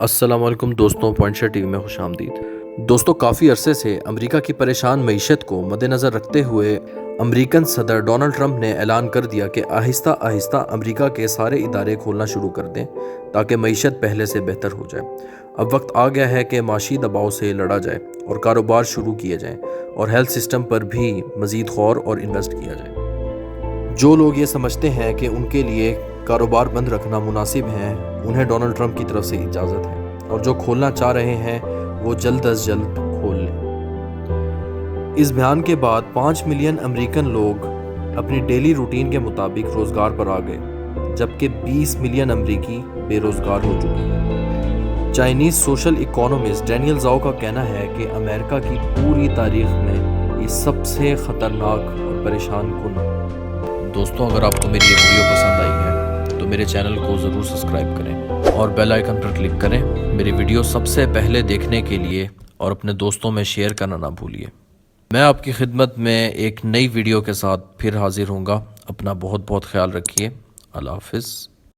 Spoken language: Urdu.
السلام علیکم دوستوں، پوائنٹ شیئر ٹی وی میں خوش آمدید۔ دوستوں، کافی عرصے سے امریکہ کی پریشان معیشت کو مد نظر رکھتے ہوئے امریکن صدر ڈونلڈ ٹرمپ نے اعلان کر دیا کہ آہستہ آہستہ امریکہ کے سارے ادارے کھولنا شروع کر دیں تاکہ معیشت پہلے سے بہتر ہو جائے۔ اب وقت آ گیا ہے کہ معاشی دباؤ سے لڑا جائے اور کاروبار شروع کیے جائیں اور ہیلتھ سسٹم پر بھی مزید غور اور انویسٹ کیا جائے۔ جو لوگ یہ سمجھتے ہیں کہ ان کے لیے کاروبار بند رکھنا مناسب ہے، انہیں ڈونلڈ ٹرمپ کی طرف سے اجازت ہے، اور جو کھولنا چاہ رہے ہیں وہ جلد از جلد کھول لیں۔ اس بیان کے بعد 5 ملین امریکن لوگ اپنی ڈیلی روٹین کے مطابق روزگار پر آ گئے، جبکہ 20 ملین امریکی بے روزگار ہو چکے ہیں۔ چائنیز سوشل اکانومسٹ ڈینیل زاؤ کا کہنا ہے کہ امریکہ کی پوری تاریخ میں یہ سب سے خطرناک اور پریشان کن۔ دوستوں، اگر آپ کو میری یہ ویڈیو پسند آئی ہے تو میرے چینل کو ضرور سبسکرائب کریں اور بیل آئیکن پر کلک کریں میری ویڈیو سب سے پہلے دیکھنے کے لیے، اور اپنے دوستوں میں شیئر کرنا نہ بھولیے۔ میں آپ کی خدمت میں ایک نئی ویڈیو کے ساتھ پھر حاضر ہوں گا۔ اپنا بہت بہت خیال رکھیے۔ اللہ حافظ۔